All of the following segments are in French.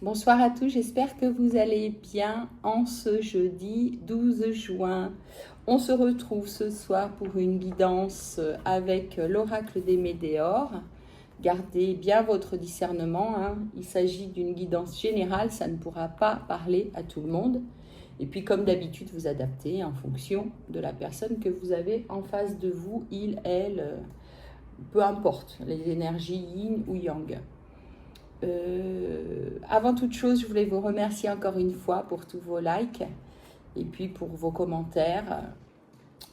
Bonsoir à tous, j'espère que vous allez bien en ce jeudi 12 juin. On se retrouve ce soir pour une guidance avec l'oracle des Médéors. Gardez bien votre discernement, hein. Il s'agit d'une guidance générale, ça ne pourra pas parler à tout le monde. Et puis comme d'habitude, vous adaptez en fonction de la personne que vous avez en face de vous, il, elle, peu importe, les énergies yin ou yang. Avant toute chose, je voulais vous remercier encore une fois pour tous vos likes et puis pour vos commentaires.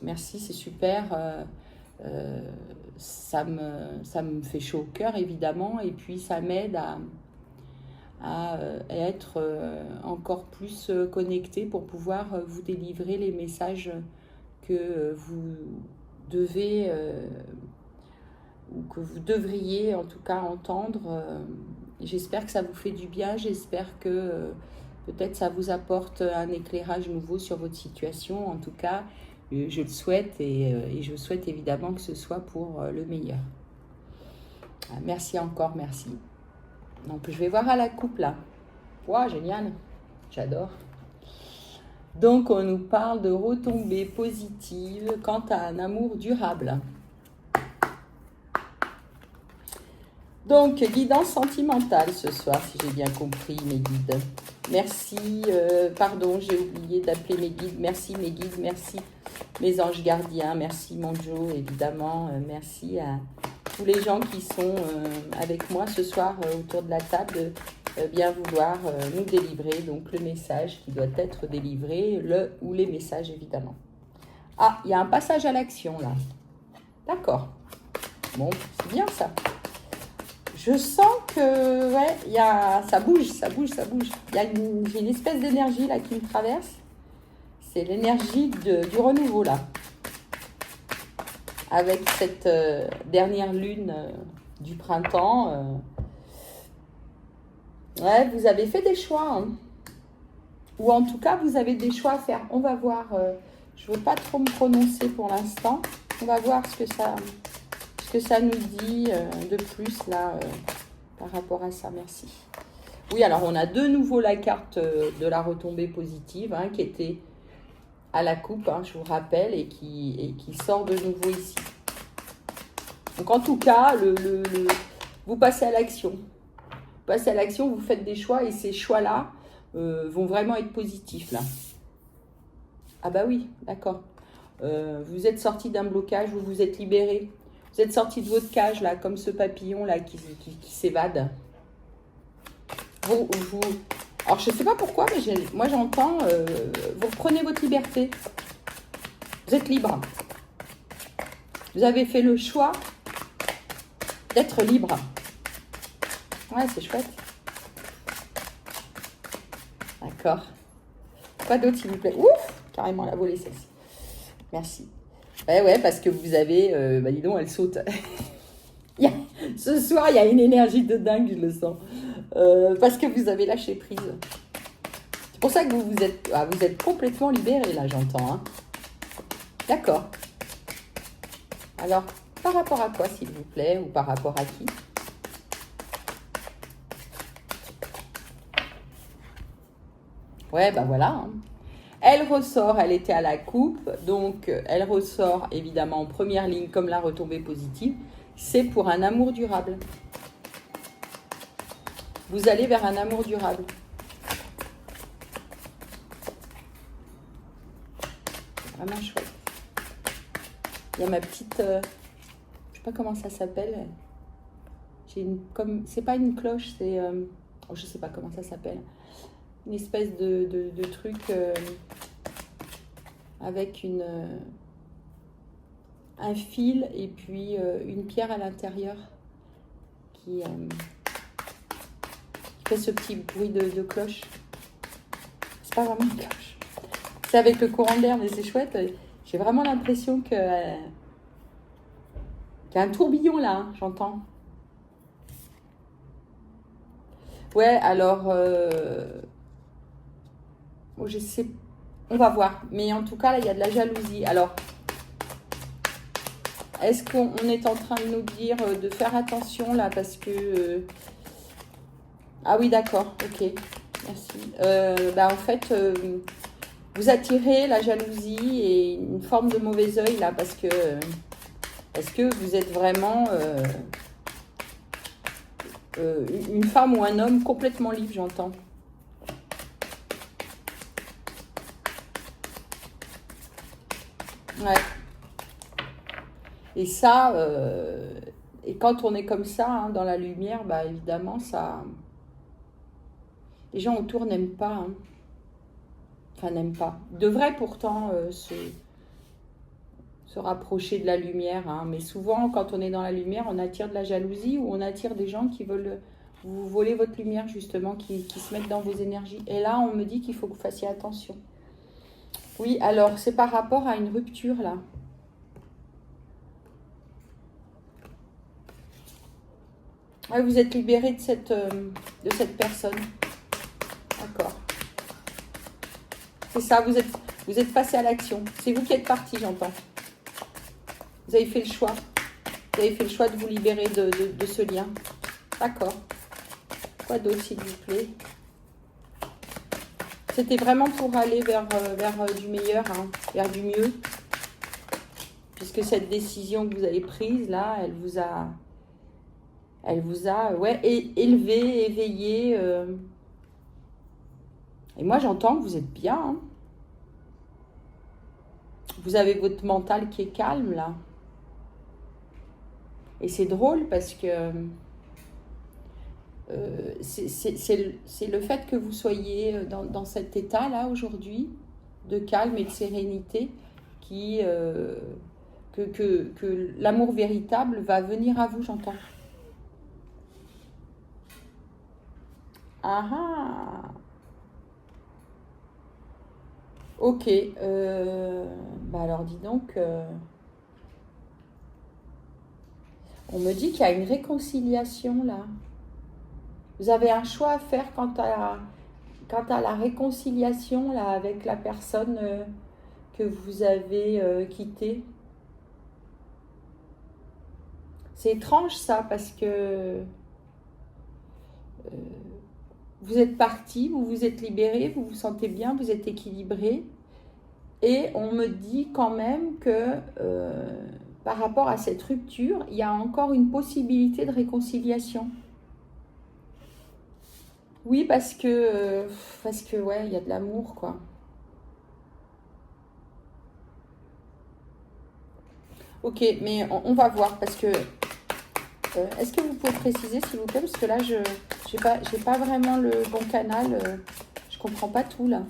Merci, c'est super. Ça me fait chaud au cœur, évidemment, et puis ça m'aide à être encore plus connecté pour pouvoir vous délivrer les messages que vous devez ou que vous devriez en tout cas entendre. J'espère que ça vous fait du bien, j'espère que peut-être ça vous apporte un éclairage nouveau sur votre situation. En tout cas, je le souhaite et je souhaite évidemment que ce soit pour le meilleur. Merci encore, merci. Donc je vais voir à la coupe là. Wow, génial, j'adore. Donc on nous parle de retombées positives quant à un amour durable. Donc, guidance sentimentale ce soir, si j'ai bien compris, mes guides. Merci, pardon, j'ai oublié d'appeler mes guides. Merci mes guides, merci mes anges gardiens, merci mon Joe, évidemment. Merci à tous les gens qui sont avec moi ce soir autour de la table de bien vouloir nous délivrer. Donc, le message qui doit être délivré, le ou les messages, évidemment. Ah, il y a un passage à l'action, là. D'accord. Bon, c'est bien ça. Je sens que ouais, ça bouge. J'ai une espèce d'énergie là qui me traverse. C'est l'énergie du renouveau là. Avec cette dernière lune du printemps. Ouais, vous avez fait des choix. Hein. Ou en tout cas, vous avez des choix à faire. On va voir. Je ne veux pas trop me prononcer pour l'instant. On va voir ce que ça nous dit de plus là par rapport à ça. Merci. Oui, alors on a de nouveau la carte de la retombée positive hein, qui était à la coupe, hein, je vous rappelle, et qui sort de nouveau ici. Donc en tout cas, vous passez à l'action. Vous passez à l'action, vous faites des choix et ces choix-là vont vraiment être positifs là. Ah bah oui, d'accord. Vous êtes sorti d'un blocage, vous vous êtes libéré. Vous êtes sorti de votre cage, là, comme ce papillon, là, qui s'évade. Alors, je ne sais pas pourquoi, mais moi, j'entends, vous reprenez votre liberté. Vous êtes libre. Vous avez fait le choix d'être libre. Ouais, c'est chouette. D'accord. Quoi d'autre, s'il vous plaît? Ouf! Carrément, la volée, celle-ci. Merci. Ouais, parce que vous avez... dis donc, elle saute. Ce soir, il y a une énergie de dingue, je le sens. Parce que vous avez lâché prise. C'est pour ça que vous êtes complètement libéré, là, j'entends. Hein. D'accord. Alors, par rapport à quoi, s'il vous plaît, ou par rapport à qui? Ouais, bah voilà, hein. Elle ressort, elle était à la coupe, donc elle ressort évidemment en première ligne comme la retombée positive. C'est pour un amour durable. Vous allez vers un amour durable. Vraiment chouette. Il y a ma petite... je ne sais pas comment ça s'appelle. C'est pas une cloche, c'est... je ne sais pas comment ça s'appelle. Une espèce de truc avec un fil et puis une pierre à l'intérieur qui fait ce petit bruit de cloche. C'est pas vraiment une cloche. C'est avec le courant d'air, mais c'est chouette. J'ai vraiment l'impression qu'il y a un tourbillon là, hein, j'entends. Ouais, alors... je sais, on va voir. Mais en tout cas, là, il y a de la jalousie. Alors, est-ce qu'on est en train de nous dire de faire attention, là, parce que Ah oui, d'accord, ok, merci. En fait, vous attirez la jalousie et une forme de mauvais œil là, parce que vous êtes vraiment une femme ou un homme complètement libre, j'entends. Ouais. Et ça, et quand on est comme ça, hein, dans la lumière, bah évidemment, ça, les gens autour n'aiment pas, hein. Enfin, n'aiment pas. Ils devraient pourtant se rapprocher de la lumière, hein. Mais souvent, quand on est dans la lumière, on attire de la jalousie ou on attire des gens qui veulent vous voler votre lumière, justement, qui se mettent dans vos énergies. Et là, on me dit qu'il faut que vous fassiez attention. Oui, alors, c'est par rapport à une rupture, là. Ouais, vous êtes libéré de cette personne. D'accord. C'est ça, vous êtes passé à l'action. C'est vous qui êtes parti, j'entends. Vous avez fait le choix. Vous avez fait le choix de vous libérer de ce lien. D'accord. Quoi d'autre, s'il vous plaît? C'était vraiment pour aller vers du meilleur, hein, vers du mieux. Puisque cette décision que vous avez prise, là, elle vous a ouais, élevé, éveillé. Et moi, j'entends que vous êtes bien, hein. Vous avez votre mental qui est calme, là. Et c'est drôle parce que c'est le fait que vous soyez dans cet état-là aujourd'hui, de calme et de sérénité, que l'amour véritable va venir à vous, j'entends. Ah ah. Ok. Alors dis donc, on me dit qu'il y a une réconciliation là. Vous avez un choix à faire quant à la réconciliation là, avec la personne que vous avez quittée. C'est étrange ça parce que vous êtes parti, vous vous êtes libéré, vous vous sentez bien, vous êtes équilibré. Et on me dit quand même que par rapport à cette rupture, il y a encore une possibilité de réconciliation. Oui, parce que ouais, il y a de l'amour, quoi. Ok, mais on va voir, parce que... est-ce que vous pouvez préciser, s'il vous plaît? Parce que là, je n'ai pas vraiment le bon canal. Je comprends pas tout, là.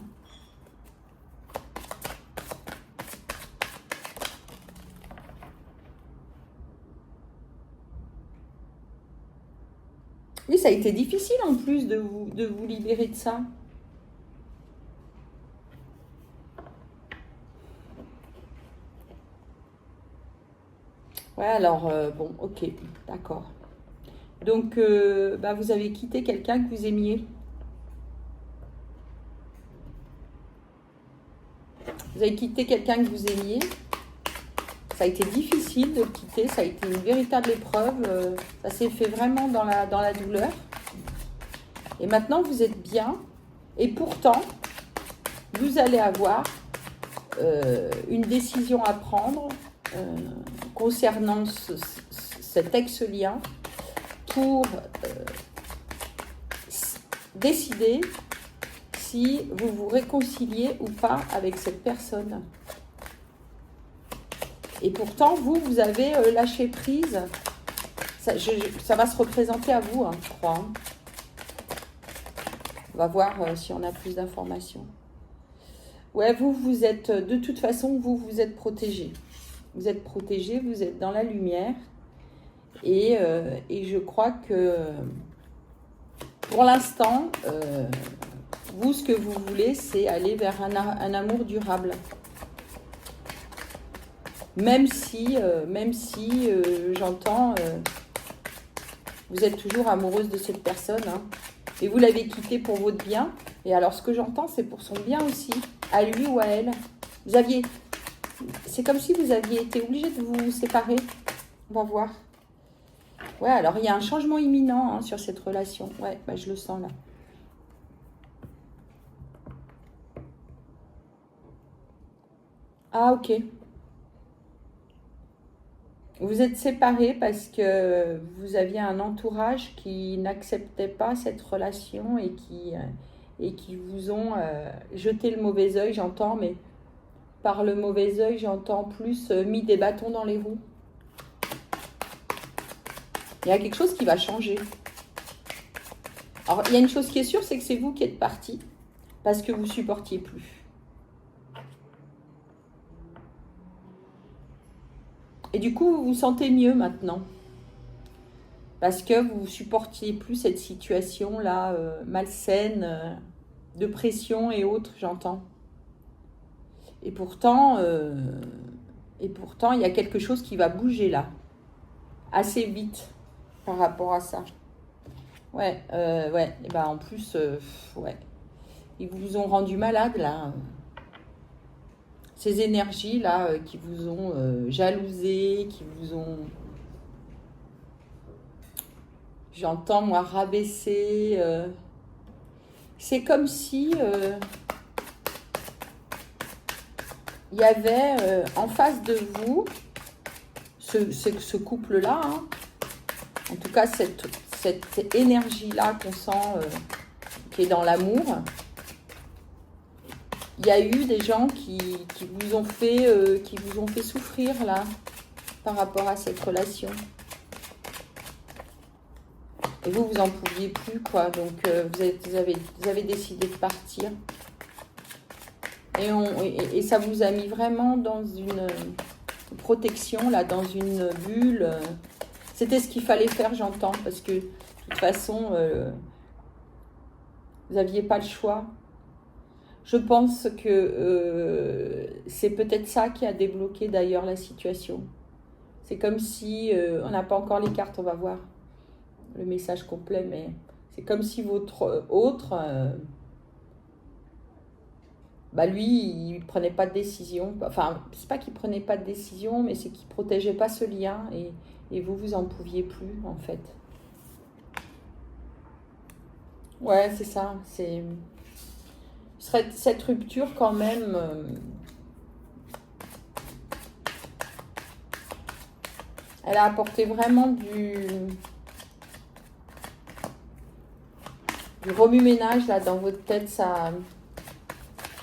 Oui, ça a été difficile en plus de vous libérer de ça. Ouais, alors, bon, ok, d'accord. Donc, vous avez quitté quelqu'un que vous aimiez. Vous avez quitté quelqu'un que vous aimiez. Ça a été difficile de le quitter, ça a été une véritable épreuve. Ça s'est fait vraiment dans la douleur. Et maintenant, vous êtes bien. Et pourtant, vous allez avoir une décision à prendre concernant cet ex-lien pour décider si vous vous réconciliez ou pas avec cette personne. Et pourtant, vous avez lâché prise. Ça va se représenter à vous, hein, je crois. Hein. On va voir si on a plus d'informations. Ouais, vous êtes, de toute façon, vous êtes protégé. Vous êtes protégé, vous êtes dans la lumière. Et je crois que, pour l'instant, vous, ce que vous voulez, c'est aller vers un amour durable. Même si j'entends, vous êtes toujours amoureuse de cette personne, hein, et vous l'avez quitté pour votre bien. Et alors, ce que j'entends, c'est pour son bien aussi, à lui ou à elle. C'est comme si vous aviez été obligé de vous séparer. On va voir. Ouais, alors il y a un changement imminent hein, sur cette relation. Ouais, bah, je le sens là. Ah, ok. Vous êtes séparés parce que vous aviez un entourage qui n'acceptait pas cette relation et qui vous ont jeté le mauvais œil, j'entends, mais par le mauvais œil, j'entends plus mis des bâtons dans les roues. Il y a quelque chose qui va changer. Alors, il y a une chose qui est sûre, c'est que c'est vous qui êtes parti parce que vous supportiez plus. Et du coup, vous vous sentez mieux maintenant. Parce que vous supportiez plus cette situation-là, malsaine, de pression et autres, j'entends. Et pourtant, il y a quelque chose qui va bouger là, assez vite par rapport à ça. Ouais, ouais. Et ben en plus, ouais. Ils vous ont rendu malade là. Ces énergies là qui vous ont jalousé, qui vous ont, j'entends moi, rabaissé. C'est comme si il y avait en face de vous ce couple-là, hein, en tout cas cette énergie-là qu'on sent qui est dans l'amour. Il y a eu des gens qui vous ont fait souffrir là par rapport à cette relation. Et vous en pouviez plus, quoi. Donc vous avez décidé de partir. Et ça vous a mis vraiment dans une protection, là, dans une bulle. C'était ce qu'il fallait faire, j'entends, parce que de toute façon, vous n'aviez pas le choix. Je pense que c'est peut-être ça qui a débloqué d'ailleurs la situation. C'est comme si, on n'a pas encore les cartes, on va voir le message complet, mais c'est comme si votre autre, bah lui, il prenait pas de décision. Enfin, c'est pas qu'il prenait pas de décision, mais c'est qu'il protégeait pas ce lien et vous en pouviez plus en fait. Ouais, c'est ça. C'est cette rupture quand même. Elle a apporté vraiment du remue-ménage là dans votre tête. Ça,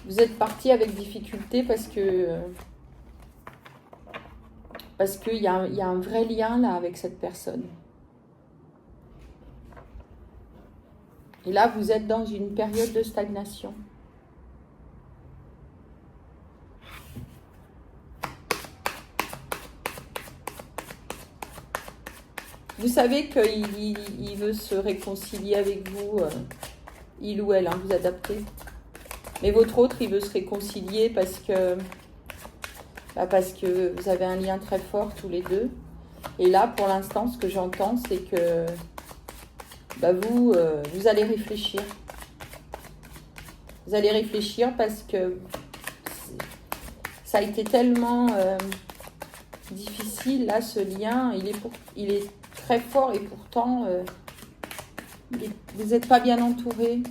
vous êtes parti avec difficulté parce qu'il y a un vrai lien là avec cette personne. Et là, vous êtes dans une période de stagnation. Vous savez qu'il veut se réconcilier avec vous, il ou elle, hein, vous adaptez. Mais votre autre, il veut se réconcilier parce que vous avez un lien très fort tous les deux. Et là, pour l'instant, ce que j'entends, c'est que vous allez réfléchir. Vous allez réfléchir parce que ça a été tellement difficile, là, ce lien. Il est très fort et pourtant, vous n'êtes pas bien entouré.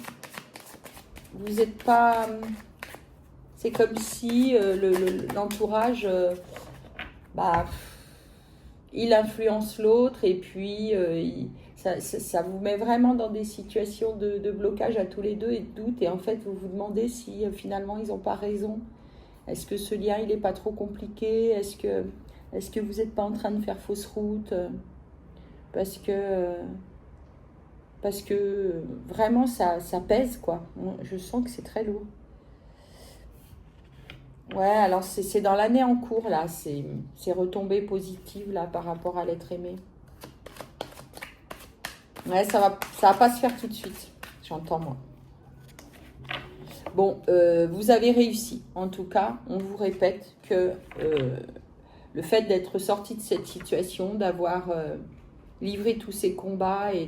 Vous n'êtes pas... c'est comme si l'entourage, il influence l'autre et puis ça vous met vraiment dans des situations de blocage à tous les deux et de doute. Et en fait, vous vous demandez si finalement, ils n'ont pas raison. Est-ce que ce lien, il n'est pas trop compliqué? Est-ce que vous n'êtes pas en train de faire fausse route? Parce que vraiment, ça pèse, quoi. Je sens que c'est très lourd. Ouais, alors c'est dans l'année en cours, là. C'est retombées positives, là, par rapport à l'être aimé. Ouais, ça va pas se faire tout de suite. J'entends, moi. Bon, vous avez réussi. En tout cas, on vous répète que le fait d'être sorti de cette situation, d'avoir livré tous ces combats et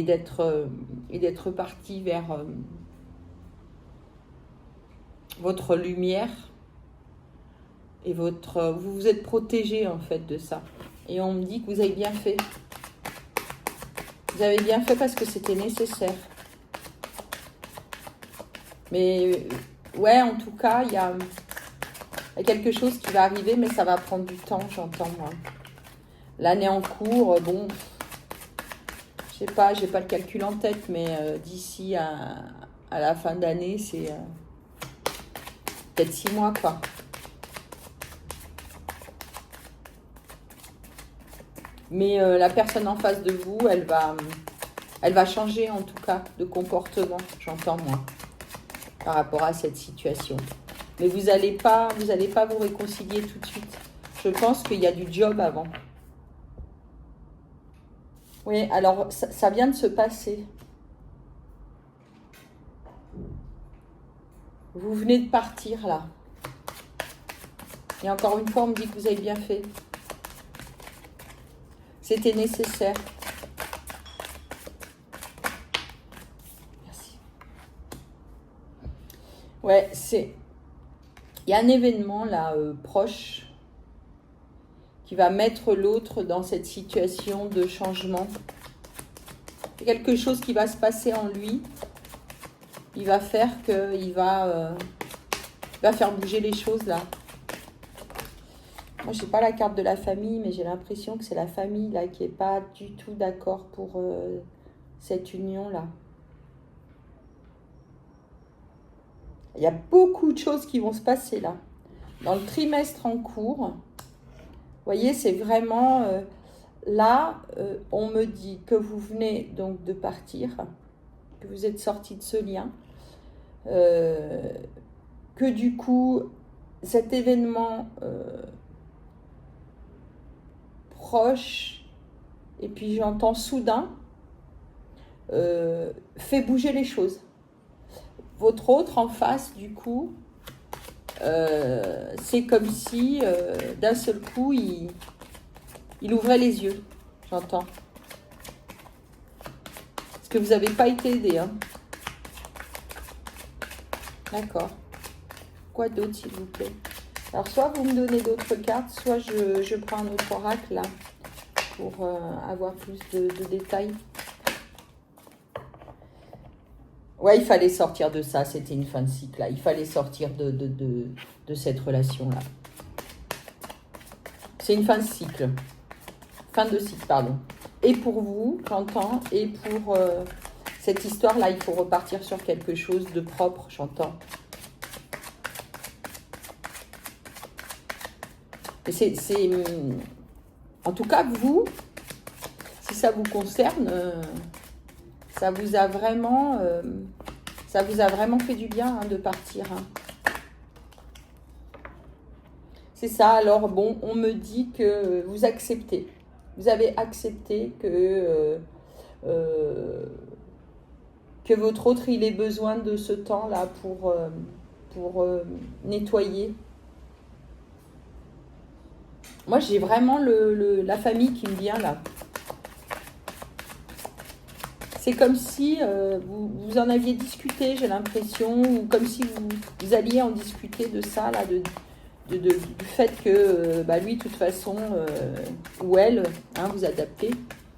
d'être parti vers votre lumière et vous vous êtes protégé en fait de ça. Et on me dit que vous avez bien fait. Vous avez bien fait parce que c'était nécessaire. Mais ouais, en tout cas, il y a quelque chose qui va arriver, mais ça va prendre du temps, j'entends moi. L'année en cours, bon, je sais pas, j'ai pas le calcul en tête, mais d'ici à la fin d'année, c'est peut-être 6 mois, quoi. Mais la personne en face de vous, elle va changer en tout cas de comportement, j'entends moi, par rapport à cette situation. Mais vous n'allez pas vous réconcilier tout de suite. Je pense qu'il y a du job avant. Oui, alors ça vient de se passer. Vous venez de partir là. Et encore une fois, on me dit que vous avez bien fait. C'était nécessaire. Merci. Ouais, il y a un événement là proche qui va mettre l'autre dans cette situation de changement. Il y a quelque chose qui va se passer en lui. Il va faire qu'il va faire bouger les choses là. Moi, je n'ai pas la carte de la famille, mais j'ai l'impression que c'est la famille là qui n'est pas du tout d'accord pour cette union-là. Il y a beaucoup de choses qui vont se passer là. Dans le trimestre en cours, vous voyez, c'est vraiment... là, on me dit que vous venez donc de partir, que vous êtes sorti de ce lien, que du coup, cet événement... proche, et puis j'entends soudain, fait bouger les choses. Votre autre en face, du coup, c'est comme si d'un seul coup, il ouvrait les yeux, j'entends. Parce que vous n'avez pas été aidé. Hein. D'accord. Quoi d'autre, s'il vous plaît? Alors, soit vous me donnez d'autres cartes, soit je prends un autre oracle, là, pour avoir plus de détails. Ouais, il fallait sortir de ça, c'était une fin de cycle, là. Il fallait sortir de cette relation-là. C'est une fin de cycle. Fin de cycle, pardon. Et pour vous, j'entends, et pour cette histoire-là, il faut repartir sur quelque chose de propre, j'entends. En tout cas, vous, si ça vous concerne, ça vous a vraiment fait du bien hein, de partir. Hein. C'est ça. Alors bon, on me dit que vous acceptez. Vous avez accepté que votre autre, il ait besoin de ce temps-là pour nettoyer. Moi, j'ai vraiment la famille qui me vient là. C'est comme si vous en aviez discuté, j'ai l'impression, ou comme si vous alliez en discuter de ça, là, du fait que lui, de toute façon, ou elle, hein, vous adaptez,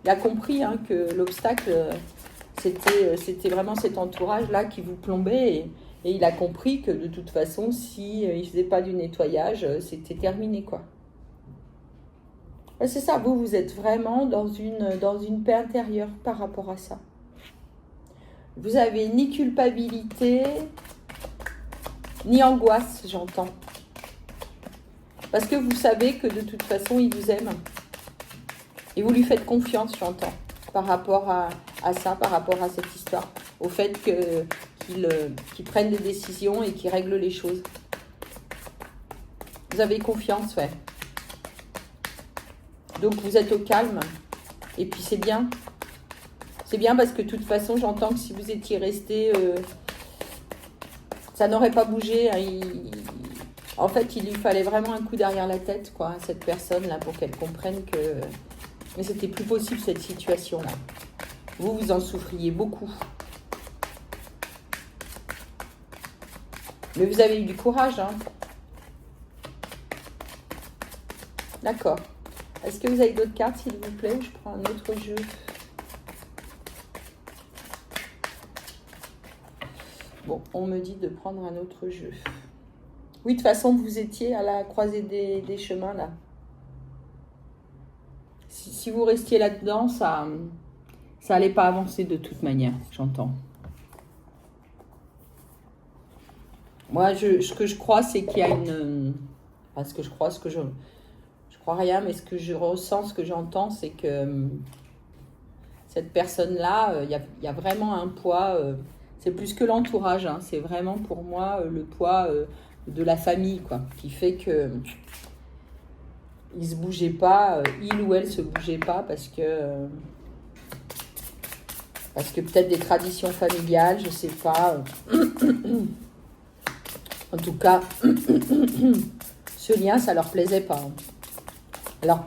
il a compris hein, que l'obstacle, c'était vraiment cet entourage-là qui vous plombait, et il a compris que de toute façon, si il ne faisait pas du nettoyage, c'était terminé, quoi. C'est ça, vous êtes vraiment dans une paix intérieure par rapport à ça. Vous avez ni culpabilité, ni angoisse, j'entends. Parce que vous savez que de toute façon, il vous aime. Et vous lui faites confiance, j'entends, par rapport à ça, par rapport à cette histoire. Au fait qu'il prenne des décisions et qu'il règle les choses. Vous avez confiance, ouais. Donc, vous êtes au calme. Et puis, c'est bien. C'est bien parce que de toute façon, j'entends que si vous étiez resté, ça n'aurait pas bougé. Hein. En fait, il lui fallait vraiment un coup derrière la tête, quoi, à cette personne-là, pour qu'elle comprenne que... Mais c'était plus possible, cette situation-là. Vous en souffriez beaucoup. Mais vous avez eu du courage, hein. D'accord. Est-ce que vous avez d'autres cartes, s'il vous plaît? Je prends un autre jeu. Bon, on me dit de prendre un autre jeu. Oui, de toute façon, vous étiez à la croisée des chemins, là. Si vous restiez là-dedans, ça allait pas avancer de toute manière, j'entends. Moi, ce que je crois, c'est qu'il y a une... Enfin, ce que je crois, je crois rien, mais ce que je ressens, ce que j'entends, c'est que cette personne-là, il y a vraiment un poids. C'est plus que l'entourage, hein, c'est vraiment pour moi le poids de la famille, quoi, qui fait que il se bougeait pas, il ou elle se bougeait pas parce que peut-être des traditions familiales, je sais pas. En tout cas, ce lien, ça leur plaisait pas. Alors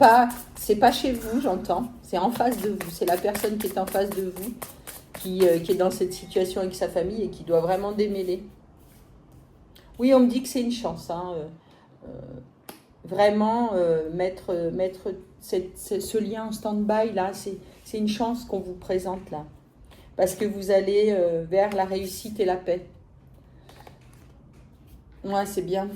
c'est pas chez vous, j'entends. C'est en face de vous. C'est la personne qui est en face de vous, qui est dans cette situation avec sa famille et qui doit vraiment démêler. Oui, on me dit que c'est une chance. Hein, vraiment, mettre ce lien en stand-by, là, c'est une chance qu'on vous présente, là. Parce que vous allez vers la réussite et la paix. Ouais, c'est bien.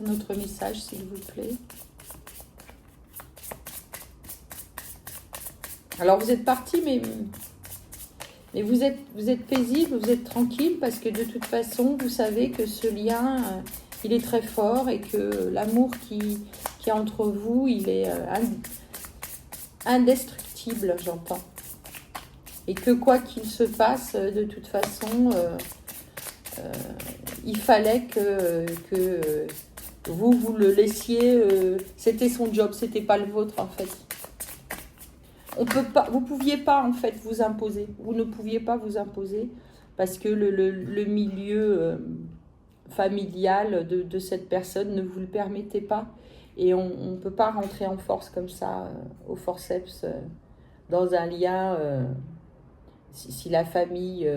Un autre message, s'il vous plaît. Alors, vous êtes parti, mais vous êtes paisible, vous êtes tranquille, parce que de toute façon, vous savez que ce lien, il est très fort et que l'amour qui est entre vous, il est indestructible, j'entends. Et que quoi qu'il se passe, de toute façon, il fallait que vous le laissiez. C'était son job, c'était pas le vôtre en fait. Vous pouviez pas en fait vous imposer. Vous ne pouviez pas vous imposer parce que le milieu familial de cette personne ne vous le permettait pas. Et on ne peut pas rentrer en force comme ça, au forceps, dans un lien, si la famille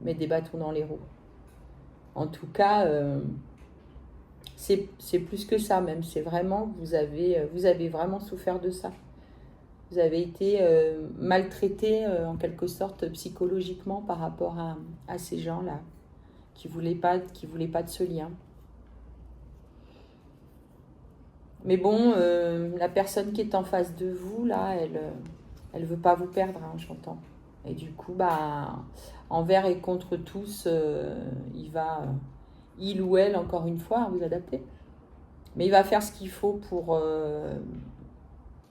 met des bâtons dans les roues. En tout cas, c'est plus que ça même. C'est vraiment, vous avez vraiment souffert de ça. Vous avez été maltraité en quelque sorte psychologiquement par rapport à ces gens-là qui voulaient pas de ce lien. Mais bon, la personne qui est en face de vous, là, elle veut pas vous perdre, hein, j'entends. Et du coup, envers et contre tous, il ou elle, encore une fois, vous adapter. Mais il va faire ce qu'il faut pour,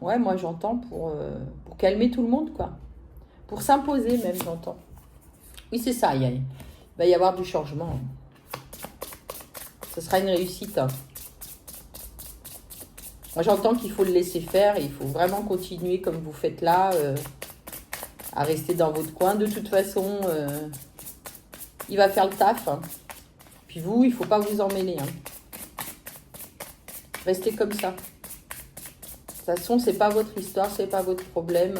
ouais, moi j'entends, pour calmer tout le monde, quoi. Pour s'imposer même, j'entends. Oui, c'est ça, il va y avoir du changement. Ce sera une réussite, hein. Moi, j'entends qu'il faut le laisser faire et il faut vraiment continuer comme vous faites là, à rester dans votre coin. De toute façon, il va faire le taf, hein. Puis vous, il ne faut pas vous emmêler, hein. Restez comme ça. De toute façon, c'est pas votre histoire, c'est pas votre problème.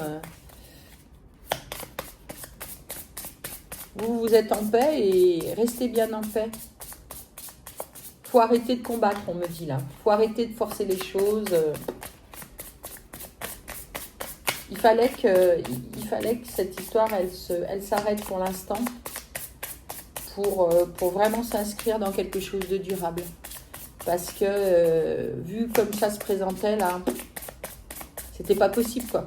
Vous êtes en paix et restez bien en paix. Faut arrêter de combattre, on me dit là. Faut arrêter de forcer les choses. Il fallait que cette histoire, elle s'arrête pour l'instant pour vraiment s'inscrire dans quelque chose de durable. Parce que vu comme ça se présentait là, c'était pas possible, quoi.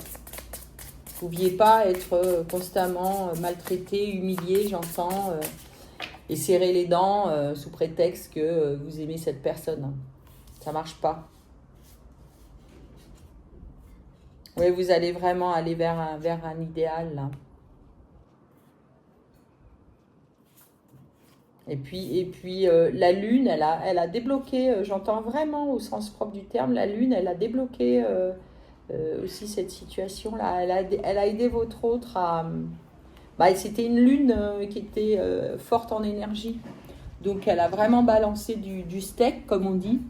Vous ne pouviez pas être constamment maltraité, humilié, j'entends, et serrer les dents sous prétexte que vous aimez cette personne. Ça marche pas. Oui, vous allez vraiment aller vers un idéal, là. Et puis la Lune, elle a débloqué, j'entends vraiment au sens propre du terme, la Lune, elle a débloqué aussi cette situation-là. Elle a aidé votre autre à... c'était une Lune qui était forte en énergie. Donc, elle a vraiment balancé du steak, comme on dit.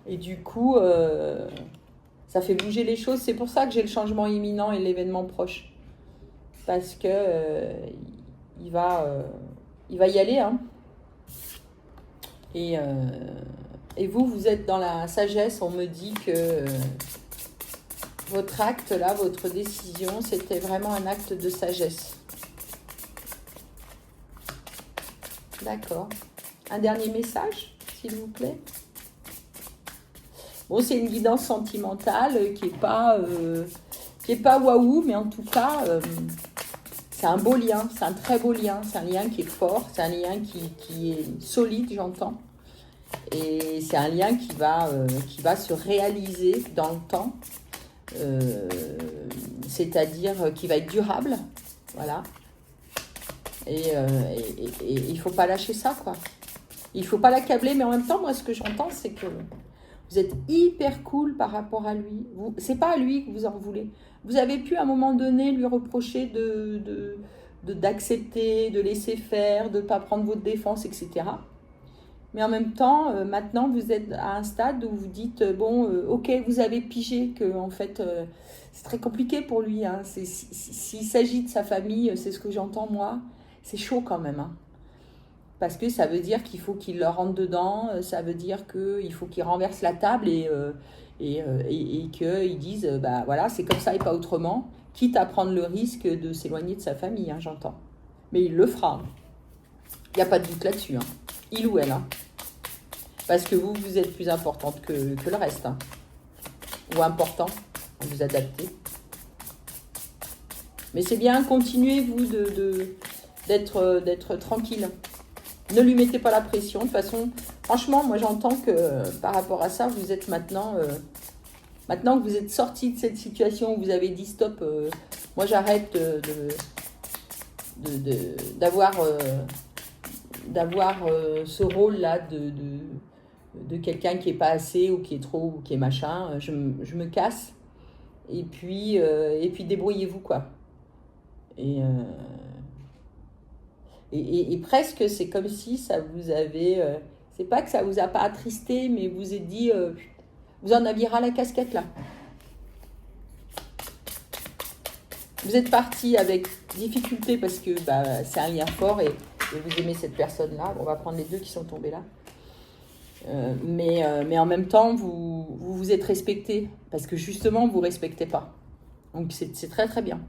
Et du coup, ça fait bouger les choses. C'est pour ça que j'ai le changement imminent et l'événement proche. Parce que il va y aller, hein. Et Et vous, vous êtes dans la sagesse. On me dit que votre acte, là, votre décision, c'était vraiment un acte de sagesse. D'accord. Un dernier message, s'il vous plaît. Bon, c'est une guidance sentimentale qui est pas waouh, mais en tout cas, c'est un beau lien, c'est un très beau lien, c'est un lien qui est fort, c'est un lien qui est solide, j'entends. Et c'est un lien qui va se réaliser dans le temps, c'est-à-dire qui va être durable, voilà. Et il ne faut pas lâcher ça, quoi. Il ne faut pas l'accabler, mais en même temps, moi, ce que j'entends, c'est que vous êtes hyper cool par rapport à lui. C'est pas à lui que vous en voulez. Vous avez pu, à un moment donné, lui reprocher d'accepter, de laisser faire, de ne pas prendre votre défense, etc. Mais en même temps, maintenant, vous êtes à un stade où vous dites, bon, ok, vous avez pigé que, en fait, c'est très compliqué pour lui. Hein. S'il s'agit de sa famille, c'est ce que j'entends, moi, c'est chaud quand même. Hein. Parce que ça veut dire qu'il faut qu'il leur rentre dedans, ça veut dire qu'il faut qu'il renverse la table et qu'ils disent, bah voilà, c'est comme ça et pas autrement, quitte à prendre le risque de s'éloigner de sa famille, hein, j'entends. Mais il le fera. Il n'y a pas de doute là-dessus. Hein. Il ou elle. Hein. Parce que vous êtes plus importante que le reste. Hein. Ou important, vous adaptez. Mais c'est bien, continuez, vous, d'être tranquille. Ne lui mettez pas la pression. De toute façon, franchement, moi j'entends que par rapport à ça, vous êtes maintenant que vous êtes sorti de cette situation où vous avez dit stop, moi j'arrête d'avoir ce rôle-là de quelqu'un qui est pas assez ou qui est trop ou qui est machin. Je me casse et puis débrouillez-vous, quoi. Et presque, c'est comme si ça vous avait... c'est pas que ça vous a pas attristé, mais vous êtes dit... vous en aviez ras la casquette, là. Vous êtes parti avec difficulté parce que c'est un lien fort et vous aimez cette personne-là. On va prendre les deux qui sont tombés là. Mais en même temps, vous êtes respecté parce que justement, vous ne respectez pas. Donc, c'est très, très bien.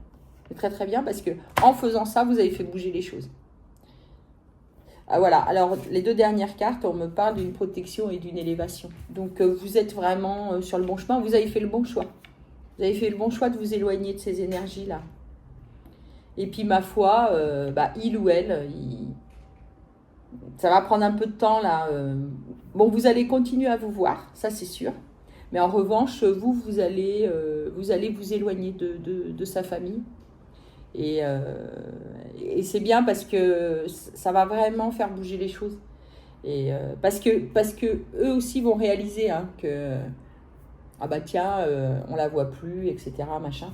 C'est très, très bien parce que en faisant ça, vous avez fait bouger les choses. Ah, voilà, alors les deux dernières cartes, on me parle d'une protection et d'une élévation. Donc vous êtes vraiment sur le bon chemin, vous avez fait le bon choix. Vous avez fait le bon choix de vous éloigner de ces énergies-là. Et puis ma foi, il ou elle, ça va prendre un peu de temps là. Bon, vous allez continuer à vous voir, ça c'est sûr. Mais en revanche, vous allez vous éloigner de sa famille. Et c'est bien parce que ça va vraiment faire bouger les choses. Et parce que eux aussi vont réaliser hein, que ah bah tiens, on la voit plus, etc. machin.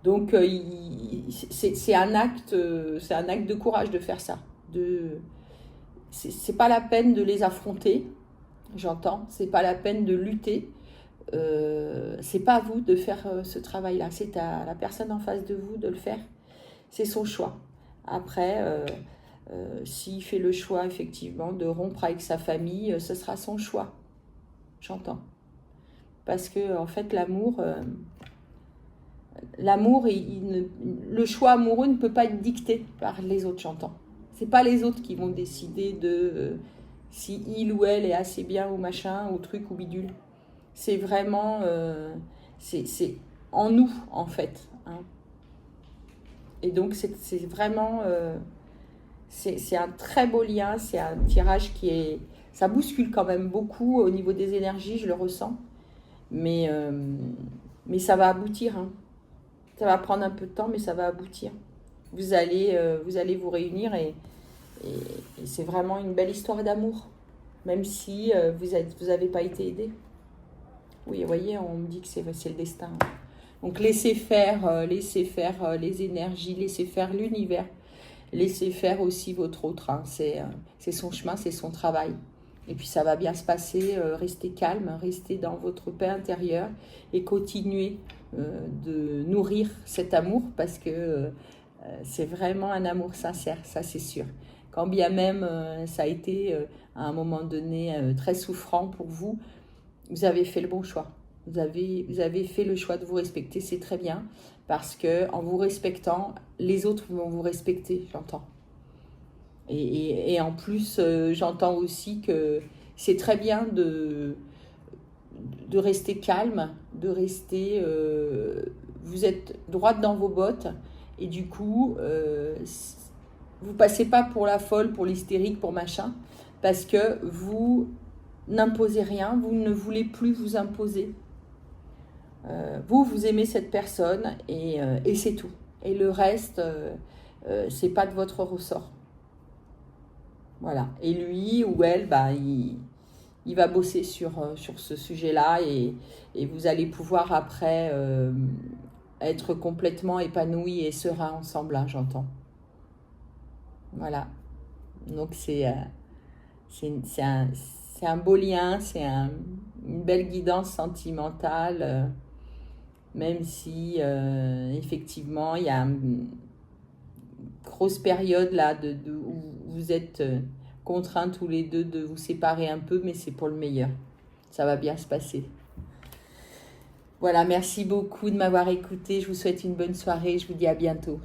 Donc c'est un acte de courage de faire ça. C'est pas la peine de les affronter, j'entends. C'est pas la peine de lutter. C'est pas à vous de faire ce travail-là, c'est à la personne en face de vous de le faire. C'est son choix. Après, s'il fait le choix effectivement de rompre avec sa famille, ce sera son choix. J'entends. Parce que en fait, l'amour, le choix amoureux ne peut pas être dicté par les autres. J'entends. C'est pas les autres qui vont décider de si il ou elle est assez bien ou machin ou truc ou bidule. C'est vraiment, c'est en nous, en fait. Hein. Et donc, c'est vraiment, c'est un très beau lien, c'est un tirage ça bouscule quand même beaucoup au niveau des énergies, je le ressens. Mais ça va aboutir. Hein. Ça va prendre un peu de temps, mais ça va aboutir. Vous allez vous réunir et c'est vraiment une belle histoire d'amour, même si vous n'avez pas été aidé. Oui, vous voyez, on me dit que c'est le destin. Donc, laissez faire les énergies, laissez faire l'univers, laissez faire aussi votre autre. Hein. C'est son chemin, c'est son travail. Et puis, ça va bien se passer. Restez calme, restez dans votre paix intérieure et continuez de nourrir cet amour parce que c'est vraiment un amour sincère, ça c'est sûr. quand bien même ça a été à un moment donné très souffrant pour vous, vous avez fait le bon choix. Vous avez fait le choix de vous respecter, c'est très bien, parce que en vous respectant, les autres vont vous respecter, j'entends. Et en plus, j'entends aussi que c'est très bien de rester calme, de rester... vous êtes droite dans vos bottes, et du coup, vous passez pas pour la folle, pour l'hystérique, pour machin, parce que vous n'imposez rien, vous ne voulez plus vous imposer. Vous aimez cette personne et c'est tout. Et le reste, c'est pas de votre ressort. Voilà. Et lui ou elle, il va bosser sur ce sujet-là et vous allez pouvoir après être complètement épanoui et serein ensemble, là, j'entends. Voilà. Donc c'est un beau lien, c'est une belle guidance sentimentale. Même si effectivement il y a une grosse période là où vous êtes contraints tous les deux de vous séparer un peu, mais c'est pour le meilleur. Ça va bien se passer. Voilà, merci beaucoup de m'avoir écouté. Je vous souhaite une bonne soirée. Je vous dis à bientôt.